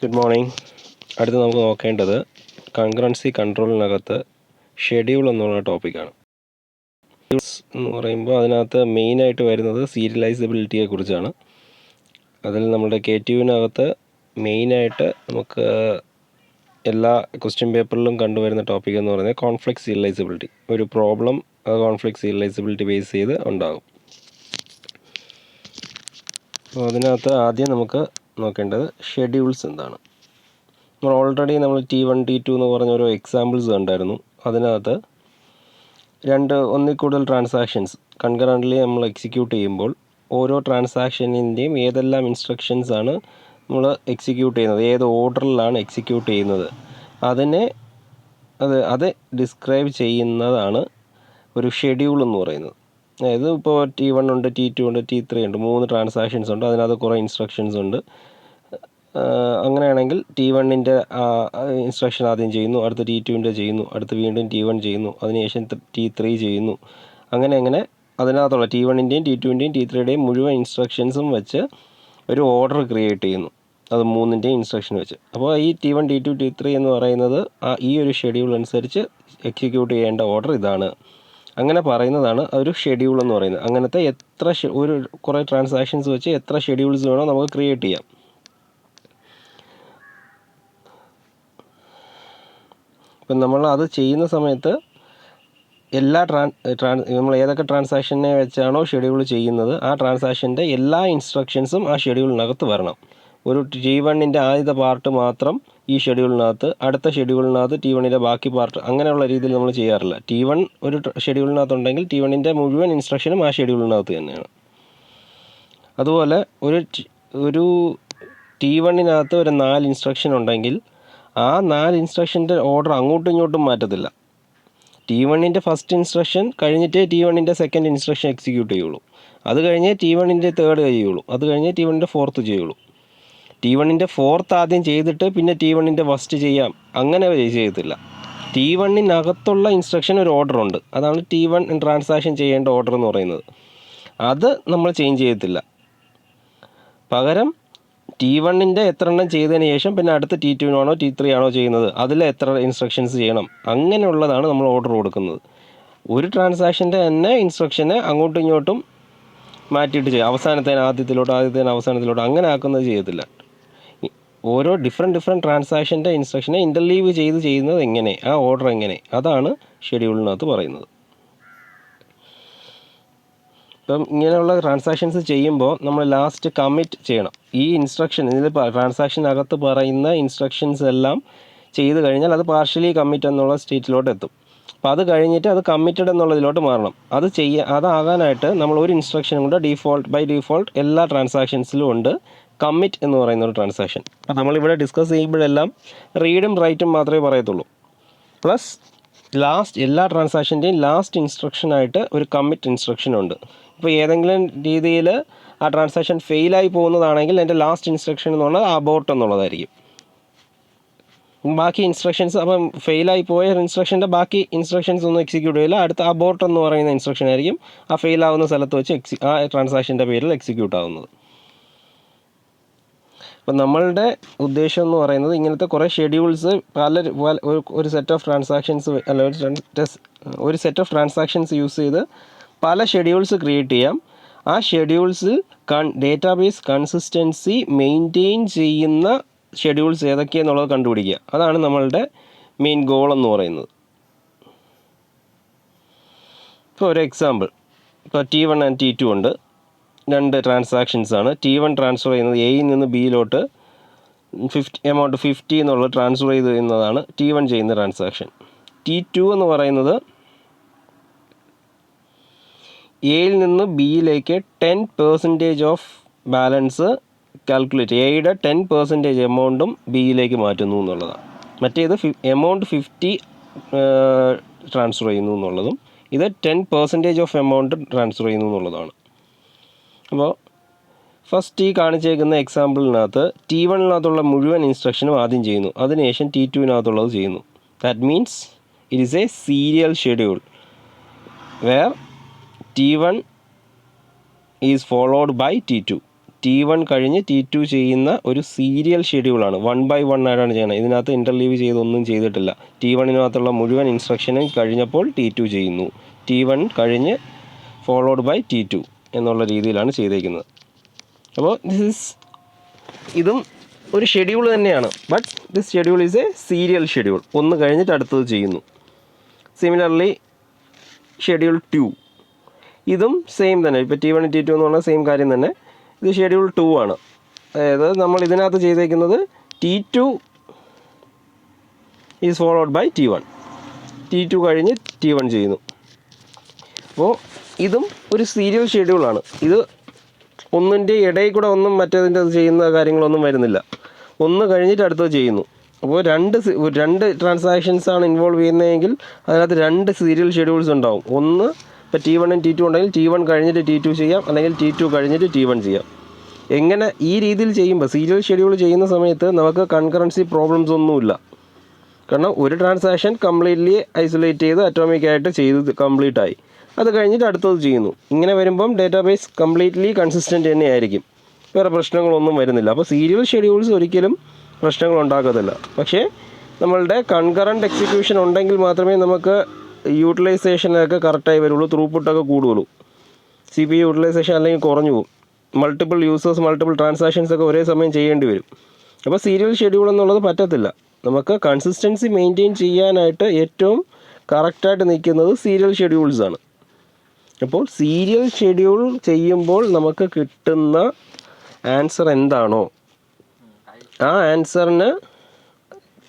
Good morning. അടുത്ത് നമുക്ക് നോക്കേണ്ടത് കൺകറൻസി കൺട്രോളിനകത്ത് ഷെഡ്യൂൾ എന്നുള്ള ടോപ്പിക്കാണ്. ഷെഡ്യൂൾസ് എന്ന് പറയുമ്പോൾ അതിനകത്ത് മെയിനായിട്ട് വരുന്നത് സീരിയലൈസബിലിറ്റിയെ കുറിച്ചാണ്. അതിൽ നമ്മുടെ KTUവിനകത്ത് മെയിനായിട്ട് നമുക്ക് എല്ലാ ക്വസ്റ്റ്യൻ പേപ്പറിലും കണ്ടുവരുന്ന ടോപ്പിക് എന്ന് പറയുന്നത് കോൺഫ്ലിക്റ്റ് സീരിയലൈസബിലിറ്റി. ഒരു പ്രോബ്ലം കോൺഫ്ലിക്റ്റ് സീരിയലൈസബിലിറ്റി ബേസ് ചെയ്ത് ഉണ്ടാകും. അപ്പോൾ അതിനകത്ത് ആദ്യം നമുക്ക് നോക്കേണ്ടത് ഷെഡ്യൂൾസ് എന്താണ്. നമ്മൾ T1 T2 എന്ന് പറഞ്ഞ ഓരോ എക്സാമ്പിൾസ് കണ്ടായിരുന്നു. അതിനകത്ത് ഒന്നിൽ കൂടുതൽ ട്രാൻസാക്ഷൻസ് കൺകറൻ്റ്ലി നമ്മൾ എക്സിക്യൂട്ട് ചെയ്യുമ്പോൾ ഓരോ ട്രാൻസാക്ഷനിൻ്റെയും ഏതെല്ലാം ഇൻസ്ട്രക്ഷൻസ് ആണ് നമ്മൾ എക്സിക്യൂട്ട് ചെയ്യുന്നത്, ഏത് ഓർഡറിലാണ് എക്സിക്യൂട്ട് ചെയ്യുന്നത്, അത് ഡിസ്ക്രൈബ് ചെയ്യുന്നതാണ് ഒരു ഷെഡ്യൂൾ എന്ന് പറയുന്നത്. അതായത് ഇപ്പോൾ T1 ഉണ്ട്, T2 ഉണ്ട്, T3 ഉണ്ട്, 3 ട്രാൻസാക്ഷൻസ് ഉണ്ട്. അതിനകത്ത് കുറേ ഇൻസ്ട്രക്ഷൻസ് ഉണ്ട്. അങ്ങനെയാണെങ്കിൽ T1ൻ്റെ ഇൻസ്ട്രക്ഷൻ ആദ്യം ചെയ്യുന്നു, അടുത്ത് T2ൻ്റെ ചെയ്യുന്നു, അടുത്ത് വീണ്ടും T1 ചെയ്യുന്നു, അതിനുശേഷം T3 ചെയ്യുന്നു. അങ്ങനെ അതിനകത്തുള്ള T1ൻ്റെയും T2ൻ്റെയും T3യുടെയും മുഴുവൻ ഇൻസ്ട്രക്ഷൻസും വെച്ച് ഒരു ഓർഡർ ക്രിയേറ്റ് ചെയ്യുന്നു, അത് 3ൻ്റെയും ഇൻസ്ട്രക്ഷൻ വെച്ച്. അപ്പോൾ ഈ T1 T2 T3 എന്ന് പറയുന്നത് ഈ ഒരു ഷെഡ്യൂൾ അനുസരിച്ച് എക്സിക്യൂട്ട് ചെയ്യേണ്ട ഓർഡർ ഇതാണ്. അങ്ങനെ പറയുന്നതാണ് ഒരു ഷെഡ്യൂൾ എന്ന് പറയുന്നത്. അങ്ങനത്തെ കുറേ ട്രാൻസാക്ഷൻസ് വെച്ച് എത്ര ഷെഡ്യൂൾസ് വേണോ നമുക്ക് ക്രിയേറ്റ് ചെയ്യാം. ഇപ്പം നമ്മൾ അത് ചെയ്യുന്ന സമയത്ത് നമ്മൾ ഏതൊക്കെ ട്രാൻസാക്ഷനെ വെച്ചാണോ ഷെഡ്യൂൾ ചെയ്യുന്നത് ആ ട്രാൻസാക്ഷൻ്റെ എല്ലാ ഇൻസ്ട്രക്ഷൻസും ആ ഷെഡ്യൂളിനകത്ത് വരണം. ഒരു T1ൻ്റെ ആദ്യത്തെ പാർട്ട് മാത്രം ഈ ഷെഡ്യൂളിനകത്ത്, അടുത്ത ഷെഡ്യൂളിനകത്ത് T1ൻ്റെ ബാക്കി പാർട്ട്, അങ്ങനെയുള്ള രീതിയിൽ നമ്മൾ ചെയ്യാറില്ല. T1 ഒരു ഷെഡ്യൂളിനകത്തുണ്ടെങ്കിൽ T1ൻ്റെ മുഴുവൻ ഇൻസ്ട്രക്ഷനും ആ ഷെഡ്യൂളിനകത്ത് തന്നെയാണ്. അതുപോലെ ഒരു T1നകത്ത് ഒരു 4 ഇൻസ്ട്രക്ഷൻ ഉണ്ടെങ്കിൽ ആ 4 ഇൻസ്ട്രക്ഷൻ്റെ ഓർഡർ അങ്ങോട്ടും ഇങ്ങോട്ടും മാറ്റത്തില്ല. T1ൻ്റെ ഫസ്റ്റ് ഇൻസ്ട്രക്ഷൻ കഴിഞ്ഞിട്ടേ T1ൻ്റെ സെക്കൻഡ് ഇൻസ്ട്രക്ഷൻ എക്സിക്യൂട്ട് ചെയ്യുള്ളൂ. അത് കഴിഞ്ഞേ T1ൻ്റെ തേർഡ് ചെയ്യുള്ളൂ. അത് കഴിഞ്ഞേ T1ൻ്റെ ഫോർത്ത് ചെയ്യുള്ളൂ. T1ൻ്റെ ഫോർത്ത് ആദ്യം ചെയ്തിട്ട് പിന്നെ T1ൻ്റെ ഫസ്റ്റ് ചെയ്യാം, അങ്ങനെ ചെയ്യത്തില്ല. T1നകത്തുള്ള ഇൻസ്ട്രക്ഷൻ ഒരു ഓർഡർ ഉണ്ട്. അതാണ് T1 ട്രാൻസാക്ഷൻ ചെയ്യേണ്ട ഓർഡർ എന്ന് പറയുന്നത്. അത് നമ്മൾ ചേഞ്ച് ചെയ്യത്തില്ല. പകരം T1ൻ്റെ എത്ര എണ്ണം ചെയ്തതിന് ശേഷം പിന്നെ അടുത്ത T2 T3 ചെയ്യുന്നത്, അതിൽ എത്ര ഇൻസ്ട്രക്ഷൻസ് ചെയ്യണം, അങ്ങനെയുള്ളതാണ് നമ്മൾ ഓർഡർ കൊടുക്കുന്നത്. ഒരു ട്രാൻസാക്ഷൻ്റെ തന്നെ ഇൻസ്ട്രക്ഷനെ അങ്ങോട്ടും ഇങ്ങോട്ടും മാറ്റിയിട്ട് ചെയ്യും. ആദ്യത്തേന് അവസാനത്തിലോട്ട് അങ്ങനെ ആക്കുന്നത് ചെയ്യത്തില്ല. ഓരോ ഡിഫറെൻറ്റ് ട്രാൻസാക്ഷൻ്റെ ഇൻസ്ട്രക്ഷനെ ഇൻ്റർലീവ് ചെയ്യുന്നത് എങ്ങനെ, ആ ഓർഡർ എങ്ങനെ, അതാണ് ഷെഡ്യൂളിനകത്ത് പറയുന്നത്. ഇപ്പം ഇങ്ങനെയുള്ള ട്രാൻസാക്ഷൻസ് ചെയ്യുമ്പോൾ നമ്മൾ ലാസ്റ്റ് കമ്മിറ്റ് ചെയ്യണം. ഈ ഇൻസ്ട്രക്ഷൻ ഇതിൽ ട്രാൻസാക്ഷനകത്ത് പറയുന്ന ഇൻസ്ട്രക്ഷൻസ് എല്ലാം ചെയ്ത് കഴിഞ്ഞാൽ അത് പാർഷ്യലി കമ്മിറ്റ് എന്നുള്ള സ്റ്റേറ്റിലോട്ട് എത്തും. അപ്പോൾ അത് കഴിഞ്ഞിട്ട് അത് കമ്മിറ്റഡ് എന്നുള്ളതിലോട്ട് മാറണം. അതാകാനായിട്ട് നമ്മൾ ഒരു ഇൻസ്ട്രക്ഷനും കൂടെ ബൈ ഡിഫോൾട്ട് എല്ലാ ട്രാൻസാക്ഷൻസിലും ഉണ്ട് കമ്മിറ്റ് എന്ന് പറയുന്ന ഒരു ട്രാൻസാക്ഷൻ. അപ്പോൾ നമ്മളിവിടെ ഡിസ്കസ് ചെയ്യുമ്പോഴെല്ലാം റീഡും റൈറ്റും മാത്രമേ പറയത്തുള്ളൂ. പ്ലസ് എല്ലാ ട്രാൻസാക്ഷൻ്റെയും ലാസ്റ്റ് ഇൻസ്ട്രക്ഷനായിട്ട് ഒരു കമ്മിറ്റ് ഇൻസ്ട്രക്ഷൻ ഉണ്ട്. ഇപ്പോൾ ഏതെങ്കിലും രീതിയിൽ ആ ട്രാൻസാക്ഷൻ ഫെയിലായി പോകുന്നതാണെങ്കിൽ എൻ്റെ ലാസ്റ്റ് ഇൻസ്ട്രക്ഷൻ എന്ന് പറഞ്ഞാൽ അബോർട്ട് എന്നുള്ളതായിരിക്കും. ബാക്കി ഇൻസ്ട്രക്ഷൻസ് അപ്പം ഫെയിലായി പോയ ഇൻസ്ട്രക്ഷൻ്റെ ബാക്കി ഇൻസ്ട്രക്ഷൻസ് ഒന്നും എക്സിക്യൂട്ട് ചെയ്യില്ല. അടുത്ത അബോർട്ട് എന്ന് പറയുന്ന ഇൻസ്ട്രക്ഷൻ ആയിരിക്കും ആ ഫെയിലാവുന്ന സ്ഥലത്ത് വെച്ച് ആ ട്രാൻസാക്ഷൻ്റെ പേരിൽ എക്സിക്യൂട്ട് ആവുന്നത്. അപ്പം നമ്മളുടെ ഉദ്ദേശം എന്ന് പറയുന്നത് ഇങ്ങനത്തെ കുറേ ഷെഡ്യൂൾസ് ഒരു സെറ്റ് ഓഫ് ട്രാൻസാക്ഷൻസ് ഒരു സെറ്റ് ഓഫ് ട്രാൻസാക്ഷൻസ് യൂസ് ചെയ്ത് പല ഷെഡ്യൂൾസ് ക്രിയേറ്റ് ചെയ്യാം. ആ ഷെഡ്യൂൾസിൽ ഡേറ്റാബേസ് കൺസിസ്റ്റൻസി മെയിൻറ്റെയിൻ ചെയ്യുന്ന ഷെഡ്യൂൾസ് ഏതൊക്കെയെന്നുള്ളത് കണ്ടുപിടിക്കുക. അതാണ് നമ്മളുടെ മെയിൻ ഗോൾ എന്ന് പറയുന്നത്. ഇപ്പോൾ ഒരു എക്സാമ്പിൾ, ഇപ്പോൾ T1 ആൻഡ് T2 ഉണ്ട്, 2 ട്രാൻസാക്ഷൻസാണ്. T1 ട്രാൻസ്ഫർ ചെയ്യുന്നത് എയിൽ നിന്ന് ബിയിലോട്ട് എമൗണ്ട് 50 എന്നുള്ളത് ട്രാൻസ്ഫർ ചെയ്യുന്നതാണ് T1 ചെയ്യുന്ന ട്രാൻസാക്ഷൻ. T2 എന്ന് പറയുന്നത് എയിൽ നിന്ന് ബിയിലേക്ക് 10% ഓഫ് ബാലൻസ് കാൽക്കുലേറ്റ്, എയുടെ 10% എമൗണ്ടും ബിയിലേക്ക് മാറ്റുന്നു എന്നുള്ളതാണ്. മറ്റേത് എമൗണ്ട് 50 ട്രാൻസ്ഫർ ചെയ്യുന്നു എന്നുള്ളതും ഇത് 10% ഓഫ് എമൗണ്ട് ട്രാൻസ്ഫർ ചെയ്യുന്നു എന്നുള്ളതാണ്. അപ്പോൾ ഫസ്റ്റ് ഈ കാണിച്ചേക്കുന്ന എക്സാമ്പിളിനകത്ത് T1 മുഴുവൻ ഇൻസ്ട്രക്ഷനും ആദ്യം ചെയ്യുന്നു, അതിനുശേഷം T2 ചെയ്യുന്നു. That means it is a serial schedule where T1 is followed by T2. T1 കഴിഞ്ഞ് T2 ചെയ്യുന്ന ഒരു സീരിയൽ ഷെഡ്യൂളാണ്. 1 by 1 ആയിട്ടാണ് ചെയ്യുന്നത്. ഇതിനകത്ത് ഇൻ്റർലീവ് ചെയ്തൊന്നും ചെയ്തിട്ടില്ല. T1-നകത്തുള്ള മുഴുവൻ ഇൻസ്ട്രക്ഷനും കഴിഞ്ഞപ്പോൾ T2 ചെയ്യുന്നു. T1 കഴിഞ്ഞ് ഫോളോഡ് ബൈ T2 എന്നുള്ള രീതിയിലാണ് ചെയ്തേക്കുന്നത്. അപ്പോൾ ഇതും ഒരു ഷെഡ്യൂൾ തന്നെയാണ്. But this schedule is a serial schedule. ഒന്ന് കഴിഞ്ഞിട്ട് അടുത്തത് ചെയ്യുന്നു. സിമിലർലി ഷെഡ്യൂൾ 2 ഇതും സെയിം തന്നെ. ഇപ്പോൾ T1 T2 എന്ന് പറഞ്ഞാൽ സെയിം കാര്യം തന്നെ. ഇത് ഷെഡ്യൂൾ 2 ആണ്. അതായത് നമ്മൾ ഇതിനകത്ത് ചെയ്തേക്കുന്നത് T2 is followed by T1. T2 കഴിഞ്ഞ് T1 ചെയ്യുന്നു. അപ്പോൾ ഇതും ഒരു സീരിയൽ ഷെഡ്യൂളാണ്. ഇത് ഒന്നിൻ്റെ ഇടയിൽ കൂടെ ഒന്നും മറ്റേതിൻ്റെ ചെയ്യുന്ന കാര്യങ്ങളൊന്നും വരുന്നില്ല. ഒന്ന് കഴിഞ്ഞിട്ട് അടുത്തത് ചെയ്യുന്നു. അപ്പോൾ രണ്ട് ട്രാൻസാക്ഷൻസാണ് ഇൻവോൾവ് ചെയ്യുന്നതെങ്കിൽ അതിനകത്ത് 2 സീരിയൽ ഷെഡ്യൂൾസ് ഉണ്ടാവും. ഒന്ന് ഇപ്പോൾ T1 T2 ഉണ്ടെങ്കിൽ T1 കഴിഞ്ഞിട്ട് T2 ചെയ്യാം, അല്ലെങ്കിൽ T2 കഴിഞ്ഞിട്ട് T1 ചെയ്യാം. എങ്ങനെ ഈ രീതിയിൽ ചെയ്യുമ്പോൾ സീരിയൽ ഷെഡ്യൂൾ ചെയ്യുന്ന സമയത്ത് നമുക്ക് കൺകറൻസി പ്രോബ്ലംസ് ഒന്നുമില്ല. കാരണം ഒരു ട്രാൻസാക്ഷൻ കംപ്ലീറ്റ്ലി ഐസൊലേറ്റ് ചെയ്ത് അറ്റോമിക്കായിട്ട് ചെയ്ത് കംപ്ലീറ്റ് ആയി, അത് കഴിഞ്ഞിട്ട് അടുത്തത് ചെയ്യുന്നു. ഇങ്ങനെ വരുമ്പം ഡേറ്റാബേസ് കംപ്ലീറ്റ്ലി കൺസിസ്റ്റൻ്റ് തന്നെയായിരിക്കും, വേറെ പ്രശ്നങ്ങളൊന്നും വരുന്നില്ല. അപ്പോൾ സീരിയൽ ഷെഡ്യൂൾസ് ഒരിക്കലും പ്രശ്നങ്ങൾ ഉണ്ടാക്കത്തില്ല. പക്ഷേ നമ്മളുടെ കൺകറൻറ്റ് എക്സിക്യൂഷൻ ഉണ്ടെങ്കിൽ മാത്രമേ നമുക്ക് യൂട്ടിലൈസേഷനൊക്കെ കറക്റ്റായി വരുള്ളൂ, ത്രൂപുട്ടൊക്കെ കൂടുള്ളൂ. CPU യൂട്ടിലൈസേഷൻ അല്ലെങ്കിൽ കുറഞ്ഞു പോകും. മൾട്ടിപ്പിൾ യൂസേഴ്സ് മൾട്ടിപ്പിൾ ട്രാൻസാക്ഷൻസ് ഒക്കെ ഒരേ സമയം ചെയ്യേണ്ടി വരും. അപ്പോൾ സീരിയൽ ഷെഡ്യൂൾ എന്നുള്ളത് പറ്റത്തില്ല. നമുക്ക് കൺസിസ്റ്റൻസി മെയിൻറ്റെയിൻ ചെയ്യാനായിട്ട് ഏറ്റവും കറക്റ്റായിട്ട് നിൽക്കുന്നത് സീരിയൽ ഷെഡ്യൂൾസാണ്. അപ്പോൾ സീരിയൽ ഷെഡ്യൂൾ ചെയ്യുമ്പോൾ നമുക്ക് കിട്ടുന്ന ആൻസർ എന്താണോ ആ ആൻസറിന്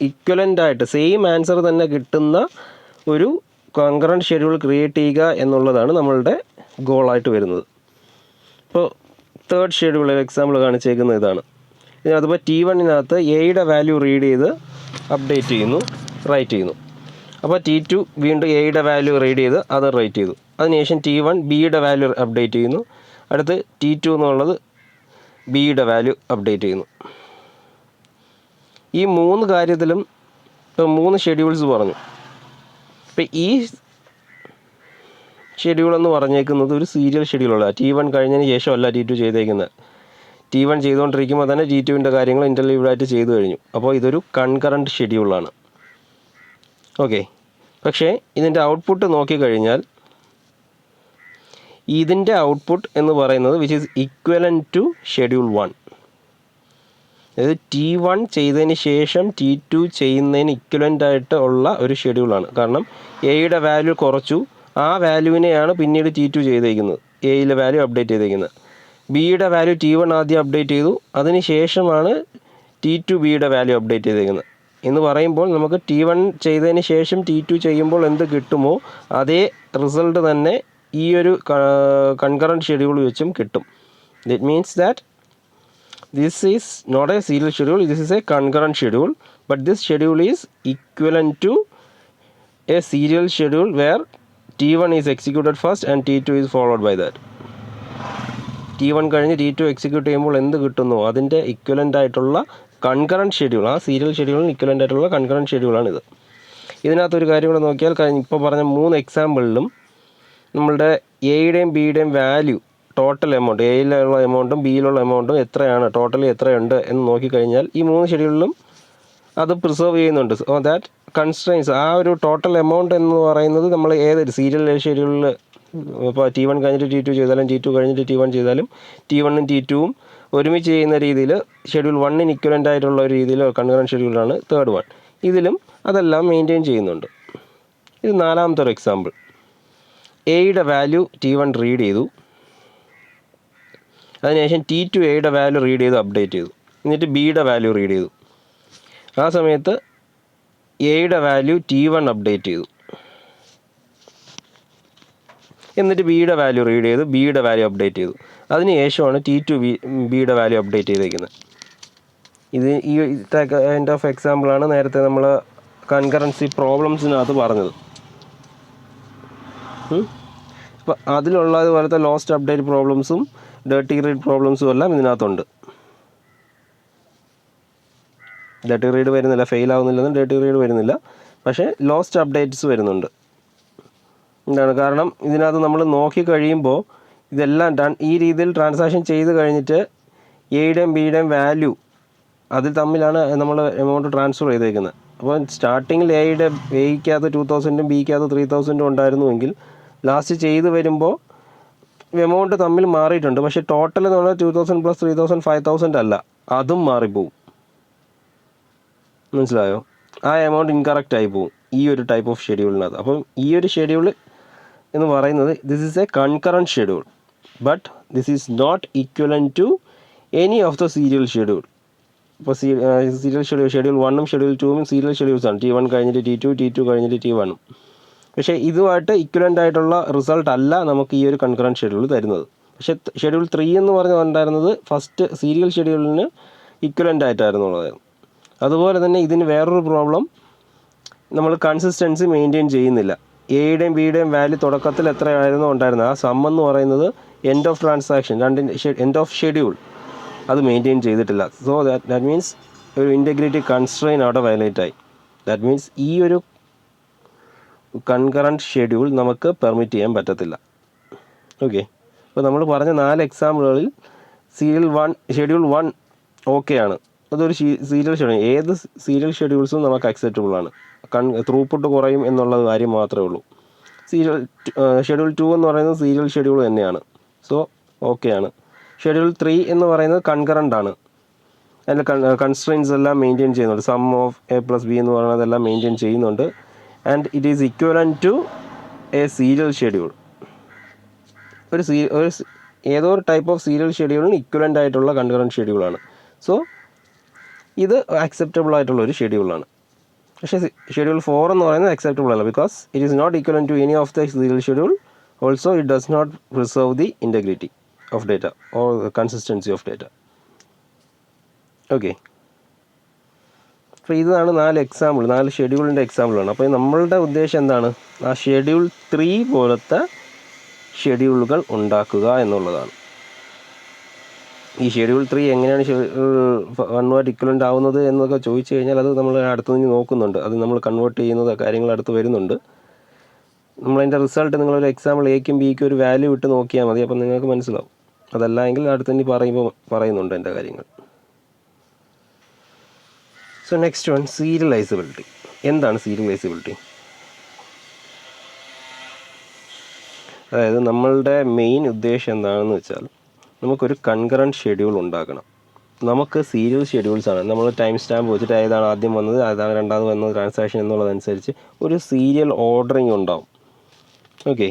ഇക്വലൻ്റായിട്ട് സെയിം ആൻസർ തന്നെ കിട്ടുന്ന ഒരു കോൺകറൻറ്റ് ഷെഡ്യൂൾ ക്രിയേറ്റ് ചെയ്യുക എന്നുള്ളതാണ് നമ്മളുടെ ഗോളായിട്ട് വരുന്നത്. ഇപ്പോൾ തേർഡ് ഷെഡ്യൂൾ എക്സാമ്പിൾ കാണിച്ചേക്കുന്നത് ഇതാണ്. ഇതിനകത്ത് T1-നകത്ത് എയുടെ വാല്യൂ റീഡ് ചെയ്ത് അപ്ഡേറ്റ് ചെയ്യുന്നു, റൈറ്റ് ചെയ്യുന്നു. അപ്പോൾ T2 വീണ്ടും എയുടെ വാല്യൂ റീഡ് ചെയ്ത് അത് റൈറ്റ് ചെയ്തു. അതിനുശേഷം T1 ബിയുടെ വാല്യൂ അപ്ഡേറ്റ് ചെയ്യുന്നു. അടുത്ത് T2 എന്നുള്ളത് ബിയുടെ വാല്യൂ അപ്ഡേറ്റ് ചെയ്യുന്നു. ഈ 3 കാര്യത്തിലും ഇപ്പോൾ 3 ഷെഡ്യൂൾസ് പറഞ്ഞു. ഇപ്പോൾ ഈ ഷെഡ്യൂൾ എന്ന് പറഞ്ഞേക്കുന്നത് ഒരു സീരിയൽ ഷെഡ്യൂളല്ല. T1 കഴിഞ്ഞതിന് ശേഷമല്ല T2 ചെയ്തേക്കുന്നത്. T1 ചെയ്തുകൊണ്ടിരിക്കുമ്പോൾ തന്നെ T2-ൻ്റെ കാര്യങ്ങൾ ഇൻ്റർലീവ്ഡായിട്ട് ചെയ്തു കഴിഞ്ഞു. അപ്പോൾ ഇതൊരു കൺകറൻറ്റ് ഷെഡ്യൂളാണ്. ഓക്കെ. പക്ഷേ ഇതിൻ്റെ ഔട്ട്പുട്ട് നോക്കിക്കഴിഞ്ഞാൽ ഇതിൻ്റെ ഔട്ട്പുട്ട് എന്ന് പറയുന്നത് which is equivalent to schedule 1. അതായത് T1 ചെയ്തതിന് ശേഷം T2 ചെയ്യുന്നതിന് ഇക്വലൻ്റായിട്ട് ഉള്ള ഒരു ഷെഡ്യൂളാണ്. കാരണം എയുടെ വാല്യൂ കുറച്ചു, ആ വാല്യൂവിനെയാണ് പിന്നീട് T2 ചെയ്തേക്കുന്നത്, എയിലെ വാല്യൂ അപ്ഡേറ്റ് ചെയ്തേക്കുന്നത്. ബിയുടെ വാല്യൂ T1 ആദ്യം അപ്ഡേറ്റ് ചെയ്തു, അതിന് ശേഷമാണ് T2 ബിയുടെ വാല്യൂ അപ്ഡേറ്റ് ചെയ്തേക്കുന്നത്. എന്ന് പറയുമ്പോൾ നമുക്ക് T1 ചെയ്തതിന് ശേഷം T2 ചെയ്യുമ്പോൾ എന്ത് കിട്ടുമോ അതേ റിസൾട്ട് തന്നെ ഈ ഒരു കൺകറൻറ്റ് ഷെഡ്യൂൾ വെച്ചും കിട്ടും. That means that this is not a serial schedule, this is a concurrent schedule, but this schedule is equivalent to a serial schedule where T1 is executed first and T2 is followed by that. T1 കഴിഞ്ഞ് T2 execute ചെയ്യുമ്പോൾ എന്ത് കിട്ടുന്നു അതിൻ്റെ equivalent ആയിട്ടുള്ള concurrent schedule, ആ serial ഷെഡ്യൂളിന് equivalent ആയിട്ടുള്ള concurrent ഷെഡ്യൂളാണിത്. ഇതിനകത്തൊരു കാര്യം കൂടെ നോക്കിയാൽ ഇപ്പോൾ പറഞ്ഞ 3 എക്സാമ്പിളിലും നമ്മളുടെ എയുടെയും ബിയുടെയും വാല്യൂ ടോട്ടൽ എമൗണ്ട്, എയിലുള്ള എമൗണ്ടും ബിയിലുള്ള എമൗണ്ടും എത്രയാണ്, ടോട്ടലി എത്രയുണ്ട് എന്ന് നോക്കിക്കഴിഞ്ഞാൽ ഈ 3 ഷെഡ്യൂളിലും അത് പ്രിസർവ് ചെയ്യുന്നുണ്ട്. സോ ദാറ്റ് കൺസ്ട്രെയിൻസ് ആ ഒരു ടോട്ടൽ എമൗണ്ട് എന്ന് പറയുന്നത് നമ്മൾ ഏതൊരു സീരിയൽ ഷെഡ്യൂളിൽ ഇപ്പോൾ T1 കഴിഞ്ഞിട്ട് T2 ചെയ്താലും T2 കഴിഞ്ഞിട്ട് T1 ചെയ്താലും T1-ഉം T2-ഉം ഒരുമിച്ച് ചെയ്യുന്ന രീതിയിൽ ഷെഡ്യൂൾ 1-ന് ഇക്വലൻ്റ് ആയിട്ടുള്ള ഒരു രീതിയിൽ കൺകറൻറ്റ് ഷെഡ്യൂളാണ് തേർഡ് വൺ. ഇതിലും അതെല്ലാം മെയിൻറ്റെയിൻ ചെയ്യുന്നുണ്ട്. ഇത് 4-മത്തെ ഒരു എക്സാമ്പിൾ. എയുടെ വാല്യൂ T1 റീഡ് ചെയ്തു, അതിനുശേഷം T2 എയുടെ വാല്യൂ റീഡ് ചെയ്ത് അപ്ഡേറ്റ് ചെയ്തു, എന്നിട്ട് ബിയുടെ വാല്യൂ റീഡ് ചെയ്തു. ആ സമയത്ത് എയുടെ വാല്യൂ T1 അപ്ഡേറ്റ് ചെയ്തു, എന്നിട്ട് ബിയുടെ വാല്യൂ റീഡ് ചെയ്ത് ബിയുടെ വാല്യൂ അപ്ഡേറ്റ് ചെയ്തു. അതിന് ശേഷമാണ് T2 ബിയുടെ വാല്യൂ അപ്ഡേറ്റ് ചെയ്തേക്കുന്നത്. ഇത് ഈ കൈൻഡ് ഓഫ് എക്സാമ്പിളാണ് നേരത്തെ നമ്മൾ കൺകറൻസി പ്രോബ്ലംസിനകത്ത് പറഞ്ഞത്. അപ്പോൾ അതിലുള്ളതുപോലത്തെ ലോസ്റ്റ് അപ്ഡേറ്റ് പ്രോബ്ലംസും ഡേർട്ടി റീഡ് പ്രോബ്ലംസും എല്ലാം ഇതിനകത്തുണ്ട്. ഡേർട്ടി റീഡ് വരുന്നില്ല, ഫെയിൽ ആവുന്നില്ലെന്നും ഡേർട്ടി റീഡ് വരുന്നില്ല, പക്ഷേ ലോസ്റ്റ് അപ്ഡേറ്റ്സ് വരുന്നുണ്ട്. എന്താണ് കാരണം? ഇതിനകത്ത് നമ്മൾ നോക്കി കഴിയുമ്പോൾ ഇതെല്ലാം ഈ രീതിയിൽ ട്രാൻസാക്ഷൻ ചെയ്ത് കഴിഞ്ഞിട്ട് എയുടെയും ബിയുടെയും വാല്യൂ അതിൽ തമ്മിലാണ് നമ്മൾ എമൗണ്ട് ട്രാൻസ്ഫർ ചെയ്തേക്കുന്നത്. അപ്പോൾ സ്റ്റാർട്ടിങ്ങിൽ എയ്ക്കകത്ത് 2000 ബിക്കകത്ത് 3000 ഉണ്ടായിരുന്നുവെങ്കിൽ ലാസ്റ്റ് ചെയ്ത് വരുമ്പോൾ എമൗണ്ട് തമ്മിൽ മാറിയിട്ടുണ്ട്. പക്ഷേ ടോട്ടൽ എന്ന് പറഞ്ഞാൽ 2000 + 3000 5000 അല്ല, അതും മാറിപ്പോവും. മനസ്സിലായോ? ആ എമൗണ്ട് ഇൻകറക്റ്റ് ആയി പോവും ഈ ഒരു ടൈപ്പ് ഓഫ് ഷെഡ്യൂളിനകത്ത്. അപ്പം ഈ ഒരു ഷെഡ്യൂൾ എന്ന് പറയുന്നത് this is a concurrent schedule, but this is not equivalent to any of the serial schedule. ഇപ്പോൾ സീരിയൽ ഷെഡ്യൂൾ 1ഉം ഷെഡ്യൂൾ 2ഉം സീരിയൽ ഷെഡ്യൂൾസാണ്. T1 കഴിഞ്ഞിട്ട് T2, T2 കഴിഞ്ഞിട്ട് T1. പക്ഷേ ഇതുമായിട്ട് ഇക്വലൻ്റ് ആയിട്ടുള്ള റിസൾട്ട് അല്ല നമുക്ക് ഈ ഒരു കൺകറൻറ്റ് ഷെഡ്യൂൾ തരുന്നത്. പക്ഷേ ഷെഡ്യൂൾ 3 എന്ന് പറഞ്ഞുണ്ടായിരുന്നത് ഫസ്റ്റ് സീരിയൽ ഷെഡ്യൂളിന് ഇക്വലൻ്റ് ആയിട്ടായിരുന്നുള്ളത്. അതുപോലെ തന്നെ ഇതിന് വേറൊരു പ്രോബ്ലം, നമ്മൾ കൺസിസ്റ്റൻസി മെയിൻറ്റെയിൻ ചെയ്യുന്നില്ല. എയുടെയും ബിയുടെയും വാല്യൂ തുടക്കത്തിൽ എത്രയായിരുന്നു ഉണ്ടായിരുന്നത്, ആ സം എന്ന് പറയുന്നത് end of transaction, end of schedule അത് മെയിൻറ്റെയിൻ ചെയ്തിട്ടില്ല. സോ ദാറ്റ് മീൻസ് ഒരു ഇൻറ്റഗ്രിറ്റി കൺസ്ട്രെയിൻ അവിടെ വയലേറ്റ് ആയി. ദാറ്റ് മീൻസ് ഈ ഒരു കൺകറൻറ്റ് ഷെഡ്യൂൾ നമുക്ക് പെർമിറ്റ് ചെയ്യാൻ പറ്റത്തില്ല. ഓക്കെ, അപ്പോൾ നമ്മൾ പറഞ്ഞ 4 എക്സാമ്പിളുകളിൽ ഷെഡ്യൂൾ 1 ഓക്കെയാണ്. അതൊരു സീരിയൽ ഷെഡ്യൂൾ, ഏത് സീരിയൽ ഷെഡ്യൂൾസും നമുക്ക് അക്സെപ്റ്റബിൾ ആണ്. ത്രൂപുട്ട് കുറയും എന്നുള്ള കാര്യം മാത്രമേ ഉള്ളൂ. ഷെഡ്യൂൾ 2 എന്ന് പറയുന്നത് സീരിയൽ ഷെഡ്യൂൾ തന്നെയാണ്. സോ ഓക്കെയാണ്. ഷെഡ്യൂൾ 3 എന്ന് പറയുന്നത് കൺകറൻ്റ് ആണ്. അതിൻ്റെ കൺസ്ട്രെയിൻസ് എല്ലാം മെയിൻറ്റെയിൻ ചെയ്യുന്നുണ്ട്. സം ഓഫ് A + B എന്ന് പറയുന്നതെല്ലാം മെയിൻറ്റെയിൻ ചെയ്യുന്നുണ്ട്. And it is equivalent to a serial schedule. ഏതോ ഒരു ടൈപ്പ് ഓഫ് സീരിയൽ ഷെഡ്യൂളിന് ഇക്വലൻ്റ് ആയിട്ടുള്ള കൺകറൻറ്റ് ഷെഡ്യൂളാണ്. സോ ഇത് അക്സെപ്റ്റബിൾ ആയിട്ടുള്ള ഒരു ഷെഡ്യൂളാണ്. പക്ഷേ ഷെഡ്യൂൾ 4 എന്ന് പറയുന്നത് അക്സെപ്റ്റബിൾ അല്ല, because it is not equivalent to any of the serial schedule. Also it does not preserve the integrity of data or consistency of data. Okay, അപ്പോൾ ഇതാണ് 4 എക്സാമ്പിൾ, 4 ഷെഡ്യൂളിൻ്റെ എക്സാമ്പിളാണ്. അപ്പോൾ നമ്മളുടെ ഉദ്ദേശം എന്താണ്, ആ ഷെഡ്യൂൾ 3 പോലത്തെ ഷെഡ്യൂളുകൾ ഉണ്ടാക്കുക എന്നുള്ളതാണ്. ഈ ഷെഡ്യൂൾ 3 എങ്ങനെയാണ് ഷെഡ്യൂൾ 1 ഇക്വലൻ്റ് ആവുന്നത് എന്നൊക്കെ ചോദിച്ചു കഴിഞ്ഞാൽ അത് നമ്മൾ അടുത്തുനിന്ന് നോക്കുന്നുണ്ട്. അത് നമ്മൾ കൺവേർട്ട് ചെയ്യുന്നത് കാര്യങ്ങൾ അടുത്ത് വരുന്നുണ്ട്. നമ്മളതിൻ്റെ റിസൾട്ട് നിങ്ങളൊരു എക്സാമ്പിൾ എയ്ക്കും ബിക്കും ഒരു വാല്യൂ ഇട്ട് നോക്കിയാൽ മതി, അപ്പം നിങ്ങൾക്ക് മനസ്സിലാവും. അതല്ല എങ്കിൽ അടുത്തുനിന്ന് പറയുന്നുണ്ട് എൻ്റെ കാര്യങ്ങൾ. So next one, serializability. എന്താണ് സീരിയലൈസബിലിറ്റി? അതായത് നമ്മളുടെ മെയിൻ ഉദ്ദേശം എന്താണെന്ന് വെച്ചാൽ നമുക്കൊരു കൺകറൻറ്റ് ഷെഡ്യൂൾ ഉണ്ടാക്കണം. നമുക്ക് സീരിയൽ ഷെഡ്യൂൾസാണ്, നമ്മൾ ടൈം സ്റ്റാമ്പ് വെച്ചിട്ട് ഏതാണ് ആദ്യം വന്നത് ഏതാണ് രണ്ടാമത് വന്നത് ട്രാൻസാക്ഷൻ എന്നുള്ളതനുസരിച്ച് ഒരു സീരിയൽ ഓർഡറിങ് ഉണ്ടാവും. ഓക്കെ,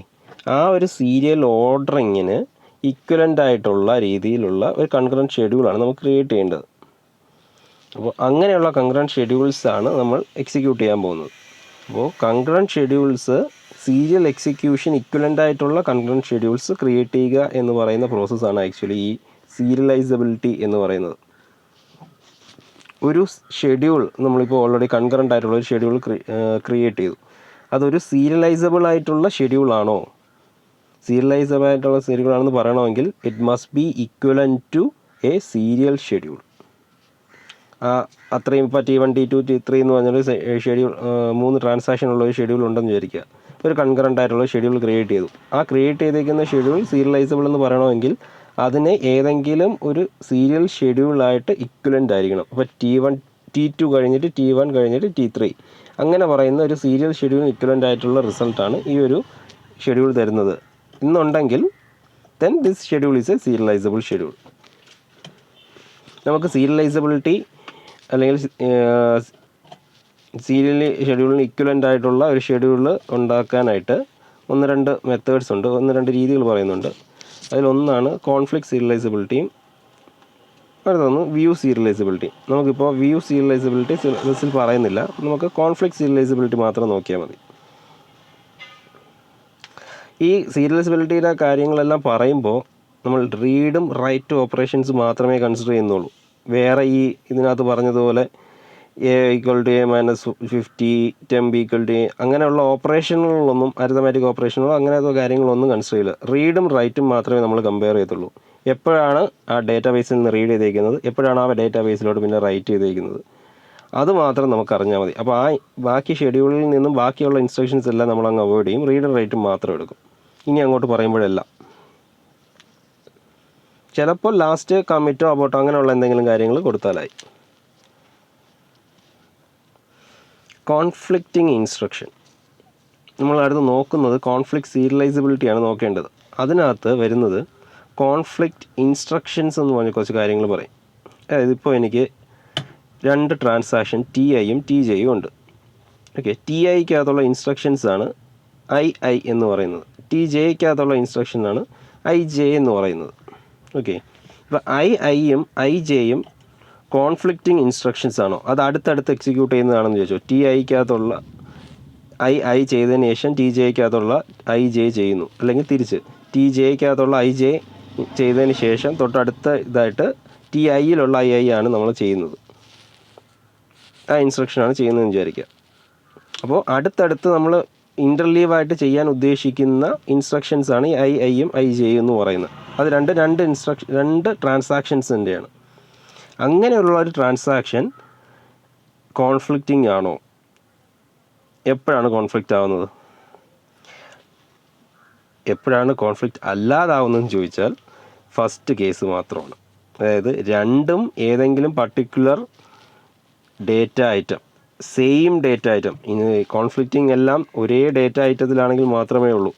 ആ ഒരു സീരിയൽ ഓർഡറിങ്ങിന് ഇക്വലൻ്റ് ആയിട്ടുള്ള രീതിയിലുള്ള ഒരു കൺകറൻറ്റ് ഷെഡ്യൂളാണ് നമുക്ക് ക്രിയേറ്റ് ചെയ്യേണ്ടത്. അപ്പോൾ അങ്ങനെയുള്ള കൺകറൻറ്റ് ഷെഡ്യൂൾസാണ് നമ്മൾ എക്സിക്യൂട്ട് ചെയ്യാൻ പോകുന്നത്. അപ്പോൾ concurrent schedules, serial execution equivalent ആയിട്ടുള്ള കൺകറൻറ്റ് ഷെഡ്യൂൾസ് ക്രിയേറ്റ് ചെയ്യുക എന്ന് പറയുന്ന പ്രോസസ്സാണ് ആക്ച്വലി ഈ സീരിയലൈസബിലിറ്റി എന്ന് പറയുന്നത്. ഒരു ഷെഡ്യൂൾ നമ്മളിപ്പോൾ ഓൾറെഡി കൺകറൻ്റ് ആയിട്ടുള്ള ഒരു ഷെഡ്യൂൾ ക്രിയേറ്റ് ചെയ്തു. അതൊരു സീരിയലൈസബിൾ ആയിട്ടുള്ള ഷെഡ്യൂളാണോ? സീരിയലൈസബിൾ ആയിട്ടുള്ള ഷെഡ്യൂളാണെന്ന് പറയണമെങ്കിൽ it must be equivalent to a serial schedule. അത്രയും ഇപ്പോൾ T1, T2, T3 എന്ന് പറഞ്ഞൊരു ഷെഡ്യൂൾ 3 ട്രാൻസാക്ഷൻ ഉള്ള ഒരു ഷെഡ്യൂൾ ഉണ്ടെന്ന് വിചാരിക്കുക. ഒരു കൺകറൻ്റ് ആയിട്ടുള്ള ഷെഡ്യൂൾ ക്രിയേറ്റ് ചെയ്തു. ആ ക്രിയേറ്റ് ചെയ്തേക്കുന്ന ഷെഡ്യൂൾ സീരിയലൈസബിൾ എന്ന് പറയണമെങ്കിൽ അതിന് ഏതെങ്കിലും ഒരു സീരിയൽ ഷെഡ്യൂളായിട്ട് ഇക്വലൻ്റ് ആയിരിക്കണം. അപ്പോൾ T1, T2 കഴിഞ്ഞിട്ട് T1 കഴിഞ്ഞിട്ട് T3 അങ്ങനെ പറയുന്ന ഒരു സീരിയൽ ഷെഡ്യൂളിന് ഇക്വലൻ്റ് ആയിട്ടുള്ള റിസൾട്ടാണ് ഈ ഒരു ഷെഡ്യൂൾ തരുന്നത് എന്നുണ്ടെങ്കിൽ then this schedule is a serializable schedule. നമുക്ക് സീരിയലൈസബിലിറ്റി അല്ലെങ്കിൽ സീരിയൽ ഷെഡ്യൂളിന് ഇക്വലൻ്റ് ആയിട്ടുള്ള ഒരു ഷെഡ്യൂൾ ഉണ്ടാക്കാനായിട്ട് 1-2 മെത്തേഡ്സ് ഉണ്ട്, 1-2 രീതികൾ പറയുന്നുണ്ട്. അതിലൊന്നാണ് കോൺഫ്ലിക്റ്റ് സീരിയലൈസബിലിറ്റിയും അടുത്തൊന്ന് വ്യൂ സീരിയലൈസബിലിറ്റി. നമുക്കിപ്പോൾ വ്യൂ സീരിയലൈസബിലിറ്റി സിലബസിൽ പറയുന്നില്ല, നമുക്ക് കോൺഫ്ലിക്റ്റ് സീരിയലൈസബിലിറ്റി മാത്രം നോക്കിയാൽ മതി. ഈ സീരിയലൈസബിലിറ്റിയുടെ കാര്യങ്ങളെല്ലാം പറയുമ്പോൾ നമ്മൾ റീഡും റൈറ്റ് ഓപ്പറേഷൻസ് മാത്രമേ കൺസിഡർ ചെയ്യുന്നുള്ളൂ. വേറെ ഈ ഇതിനകത്ത് പറഞ്ഞതുപോലെ A = A - 50, temp = A അങ്ങനെയുള്ള ഓപ്പറേഷനുകളൊന്നും, അരിതമാറ്റിക് ഓപ്പറേഷനുകളോ അങ്ങനത്തെ കാര്യങ്ങളൊന്നും കൺസിഡർ ചെയ്യില്ല. റീഡും റൈറ്റും മാത്രമേ നമ്മൾ കമ്പയർ ചെയ്യത്തുള്ളൂ. എപ്പോഴാണ് ആ ഡേറ്റാ ബേസിൽ നിന്ന് റീഡ് ചെയ്തേക്കുന്നത്, എപ്പോഴാണ് ആ ഡേറ്റാ ബേസിലോട്ട് പിന്നെ റൈറ്റ് ചെയ്തേക്കുന്നത്, അത് മാത്രം നമുക്ക് അറിഞ്ഞാൽ മതി. അപ്പോൾ ആ ബാക്കി ഷെഡ്യൂളിൽ നിന്നും ബാക്കിയുള്ള ഇൻസ്ട്രക്ഷൻസ് എല്ലാം നമ്മൾ അങ്ങ് അവോയ്ഡ് ചെയ്യും, റീഡും റൈറ്റും മാത്രം എടുക്കും. ഇനി അങ്ങോട്ട് പറയുമ്പോഴെല്ലാം ചിലപ്പോൾ ലാസ്റ്റ് കമ്മിറ്റോ അബോട്ടോ അങ്ങനെയുള്ള എന്തെങ്കിലും കാര്യങ്ങൾ കൊടുത്താലായി. കോൺഫ്ലിക്റ്റിംഗ് ഇൻസ്ട്രക്ഷൻ നമ്മൾ അടുത്ത് നോക്കുന്നത് കോൺഫ്ലിക്റ്റ് സീരിയലൈസബിലിറ്റിയാണ് നോക്കേണ്ടത്. അതിനകത്ത് വരുന്നത് കോൺഫ്ലിക്റ്റ് ഇൻസ്ട്രക്ഷൻസ് എന്ന് പറഞ്ഞ കുറച്ച് കാര്യങ്ങൾ പറയും. അതായത് ഇപ്പോൾ എനിക്ക് 2 ട്രാൻസാക്ഷൻ TIയും TJയും ഉണ്ട്. ഓക്കെ, TIക്കകത്തുള്ള ഇൻസ്ട്രക്ഷൻസാണ് II എന്ന് പറയുന്നത്, TJക്കകത്തുള്ള ഇൻസ്ട്രക്ഷനാണ് IJ എന്ന് പറയുന്നത്. ഓക്കെ, ഇപ്പോൾ IIയും IJയും കോൺഫ്ലിക്റ്റിംഗ് ഇൻസ്ട്രക്ഷൻസ് ആണോ, അത് അടുത്തടുത്ത് എക്സിക്യൂട്ട് ചെയ്യുന്നതാണെന്ന് ചോദിച്ചോ. TIക്കകത്തുള്ള II ചെയ്തതിന് ശേഷം TJക്കകത്തുള്ള IJ ചെയ്യുന്നു, അല്ലെങ്കിൽ തിരിച്ച് TJക്കകത്തുള്ള IJ ചെയ്തതിന് ശേഷം തൊട്ടടുത്ത ഇതായിട്ട് TIയിലുള്ള II ആണ് നമ്മൾ ചെയ്യുന്നത്, ആ ഇൻസ്ട്രക്ഷനാണ് ചെയ്യുന്നതെന്ന് വിചാരിക്കുക. അപ്പോൾ അടുത്തടുത്ത് നമ്മൾ ഇൻ്റർലീവായിട്ട് ചെയ്യാൻ ഉദ്ദേശിക്കുന്ന ഇൻസ്ട്രക്ഷൻസാണ് ഈ IIയും IJയും എന്ന് പറയുന്നത്. അത് രണ്ട് ട്രാൻസാക്ഷൻസിൻ്റെയാണ്. അങ്ങനെയുള്ള ഒരു ട്രാൻസാക്ഷൻ കോൺഫ്ലിക്റ്റിംഗ് ആണോ? എപ്പോഴാണ് കോൺഫ്ലിക്റ്റ് ആവുന്നത്? എപ്പോഴാണ് കോൺഫ്ലിക്റ്റ് അല്ലാതാവുന്നതെന്ന് ചോദിച്ചാൽ ഫസ്റ്റ് കേസ് മാത്രമാണ്. അതായത് രണ്ടും ഏതെങ്കിലും particular data item, same data item, ഇനി കോൺഫ്ലിക്റ്റിംഗ് എല്ലാം ഒരേ ഡേറ്റ ഐറ്റത്തിലാണെങ്കിൽ മാത്രമേ ഉള്ളൂ.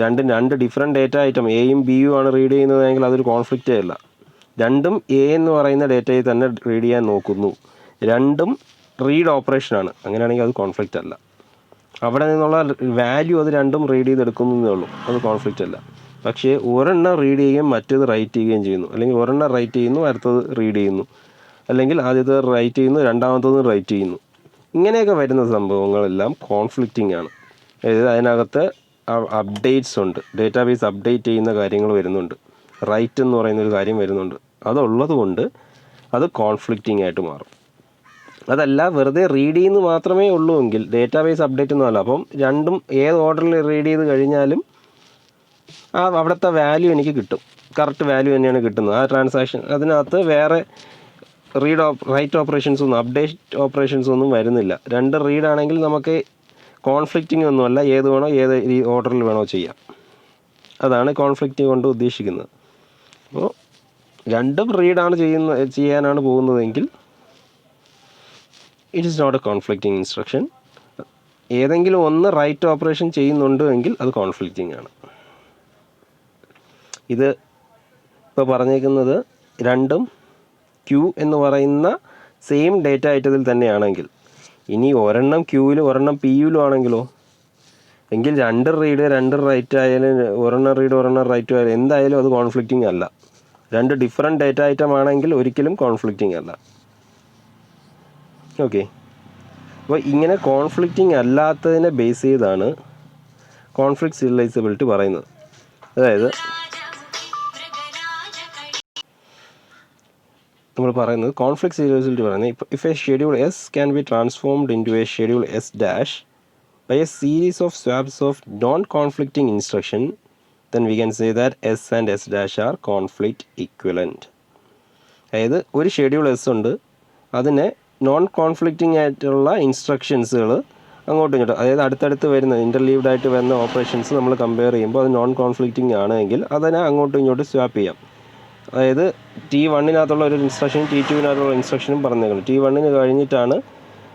രണ്ട് ഡിഫറെൻറ്റ് ഡേറ്റ ഐറ്റം എയും ബിയും ആണ് റീഡ് ചെയ്യുന്നതെങ്കിൽ അതൊരു കോൺഫ്ലിക്റ്റേ അല്ല. രണ്ടും എ എന്ന് പറയുന്ന ഡേറ്റയിൽ തന്നെ റീഡ് ചെയ്യാൻ നോക്കുന്നു, രണ്ടും റീഡ് ഓപ്പറേഷനാണ്, അങ്ങനെയാണെങ്കിൽ അത് കോൺഫ്ലിക്റ്റ് അല്ല. അവിടെ നിന്നുള്ള വാല്യൂ അത് രണ്ടും റീഡ് ചെയ്തെടുക്കുന്നതേ ഉള്ളൂ, അത് കോൺഫ്ലിക്റ്റ് അല്ല. പക്ഷേ ഒരെണ്ണം റീഡ് ചെയ്യുകയും മറ്റേത് റൈറ്റ് ചെയ്യുകയും ചെയ്യുന്നു, അല്ലെങ്കിൽ ഒരെണ്ണം റൈറ്റ് ചെയ്യുന്നു അടുത്തത് റീഡ് ചെയ്യുന്നു, അല്ലെങ്കിൽ ആദ്യത്തെ റൈറ്റ് ചെയ്യുന്നു രണ്ടാമത്തത് റൈറ്റ് ചെയ്യുന്നു. ഇങ്ങനെയൊക്കെ വരുന്ന സംഭവങ്ങളെല്ലാം കോൺഫ്ലിക്റ്റിംഗ് ആണ്. അതായത് അതിനകത്ത് അപ്ഡേറ്റ്സ് ഉണ്ട്, ഡേറ്റാബേസ് അപ്ഡേറ്റ് ചെയ്യുന്ന കാര്യങ്ങൾ വരുന്നുണ്ട്, റൈറ്റ് എന്ന് പറയുന്നൊരു കാര്യം വരുന്നുണ്ട്. അതുള്ളത് കൊണ്ട് അത് കോൺഫ്ലിക്റ്റിംഗ് ആയിട്ട് മാറും. അതല്ല വെറുതെ റീഡ് ചെയ്യുന്നത് മാത്രമേ ഉള്ളൂ എങ്കിൽ ഡേറ്റാബേസ് അപ്ഡേറ്റ് ഒന്നും അല്ല. അപ്പം രണ്ടും ഏത് ഓർഡറിൽ റീഡ് ചെയ്ത് കഴിഞ്ഞാലും ആ അവിടുത്തെ വാല്യൂ എനിക്ക് കിട്ടും, കറക്റ്റ് വാല്യൂ തന്നെയാണ് കിട്ടുന്നത് ആ ട്രാൻസാക്ഷൻ. അതിനകത്ത് വേറെ റൈറ്റ് ഓപ്പറേഷൻസ് ഒന്നും അപ്ഡേറ്റ് ഓപ്പറേഷൻസ് ഒന്നും വരുന്നില്ല. രണ്ട് റീഡ് ആണെങ്കിൽ നമുക്ക് കോൺഫ്ലിക്റ്റിംഗ് ഒന്നുമല്ല, ഏത് വേണോ ഏത് ഓർഡറിൽ വേണോ ചെയ്യാം. അതാണ് കോൺഫ്ലിക്റ്റ് കൊണ്ട് ഉദ്ദേശിക്കുന്നത്. അപ്പോൾ രണ്ടും റീഡാണ് ചെയ്യാനാണ് പോകുന്നതെങ്കിൽ it is not a conflicting instruction. ഏതെങ്കിലും ഒന്ന് റൈറ്റ് ഓപ്പറേഷൻ ചെയ്യുന്നുണ്ട് എങ്കിൽ അത് കോൺഫ്ലിക്റ്റിംഗ് ആണ്. ഇത് ഇപ്പോൾ പറഞ്ഞേക്കുന്നത് രണ്ടും ക്യൂ എന്ന് പറയുന്ന സെയിം ഡേറ്റ ഐറ്റത്തിൽ തന്നെയാണെങ്കിൽ, ഇനി ഒരെണ്ണം ക്യൂവിലും ഒരെണ്ണം പിയിലും ആണെങ്കിലോ, എങ്കിൽ രണ്ട് റീഡ് രണ്ട് റൈറ്റ് ആയാലും ഒരെണ്ണം റീഡ് ഒരെണ്ണം റൈറ്റ് ആയാലും എന്തായാലും അത് കോൺഫ്ലിക്റ്റിംഗ് അല്ല. രണ്ട് ഡിഫറെൻറ്റ് ഡേറ്റ ഐറ്റം ആണെങ്കിൽ ഒരിക്കലും കോൺഫ്ലിക്റ്റിംഗ് അല്ല. ഓക്കെ, അപ്പോൾ ഇങ്ങനെ കോൺഫ്ലിക്റ്റിംഗ് അല്ലാത്തതിനെ ബേസ് ചെയ്താണ് കോൺഫ്ലിക്റ്റ് സീരിയലൈസബിലിറ്റി പറയുന്നത്. അതായത് നമ്മൾ പറയുന്നത് കോൺഫ്ലിക്റ്റ് സീരിയലൈസബിലിറ്റി പറയുന്നത് if a schedule S can be transformed into a schedule S dash by a series of swaps of non-conflicting instruction, then we can say that S and S dash are conflict equivalent. അതായത് ഒരു schedule S ഉണ്ട്, അതിനെ non conflicting ആയിട്ടുള്ള ഇൻസ്ട്രക്ഷൻസുകൾ അങ്ങോട്ടും ഇങ്ങോട്ടും, അതായത് അടുത്തടുത്ത് വരുന്ന ഇൻ്റർലീവ്ഡ് ആയിട്ട് വരുന്ന ഓപ്പറേഷൻസ് നമ്മൾ കമ്പയർ ചെയ്യുമ്പോൾ അത് നോൺ കോൺഫ്ലിക്റ്റിംഗ് ആണെങ്കിൽ അതിനെ അങ്ങോട്ടും ഇങ്ങോട്ടും സ്വാപ്പ് ചെയ്യാം. അതായത് T1-നകത്തുള്ള ഒരു ഇൻസ്ട്രക്ഷനും T2-നകത്തുള്ള ഇൻസ്ട്രക്ഷനും പറഞ്ഞേക്കുന്നത്. T1 കഴിഞ്ഞിട്ടാണ്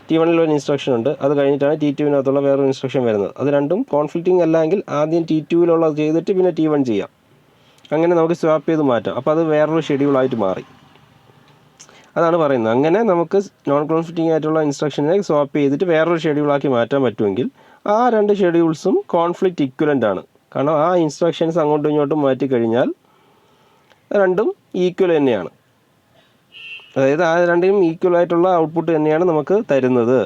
T1 ഒരു ഇൻസ്ട്രക്ഷൻ ഉണ്ട്, അത് കഴിഞ്ഞിട്ടാണ് T2-നകത്തുള്ള വേറൊരു ഇൻസ്ട്രക്ഷൻ വരുന്നത്. അത് രണ്ടും കോൺഫ്ലിക്റ്റിംഗ് അല്ലെങ്കിൽ ആദ്യം T2-ലുള്ളത് ചെയ്തിട്ട് പിന്നെ T1 ചെയ്യാം. അങ്ങനെ നമുക്ക് സ്വാപ്പ് ചെയ്ത് മാറ്റാം. അപ്പോൾ അത് വേറൊരു ഷെഡ്യൂളായിട്ട് മാറി. അതാണ് പറയുന്നത്. അങ്ങനെ നമുക്ക് നോൺ കോൺഫ്ലിക്റ്റിംഗ് ആയിട്ടുള്ള ഇൻസ്ട്രക്ഷനെ സ്വാപ്പ് ചെയ്തിട്ട് വേറൊരു ഷെഡ്യൂളാക്കി മാറ്റാൻ പറ്റുമെങ്കിൽ ആ രണ്ട് ഷെഡ്യൂൾസും കോൺഫ്ലിക്റ്റ് ഇക്വലൻ്റ് ആണ്. കാരണം ആ ഇൻസ്ട്രക്ഷൻസ് അങ്ങോട്ടും ഇങ്ങോട്ടും മാറ്റിക്കഴിഞ്ഞാൽ രണ്ടും ഈക്വൽ തന്നെയാണ്. അതായത് ആ രണ്ടും ഈക്വൽ ആയിട്ടുള്ള ഔട്ട്പുട്ട് തന്നെയാണ് നമുക്ക് തരുന്നത്,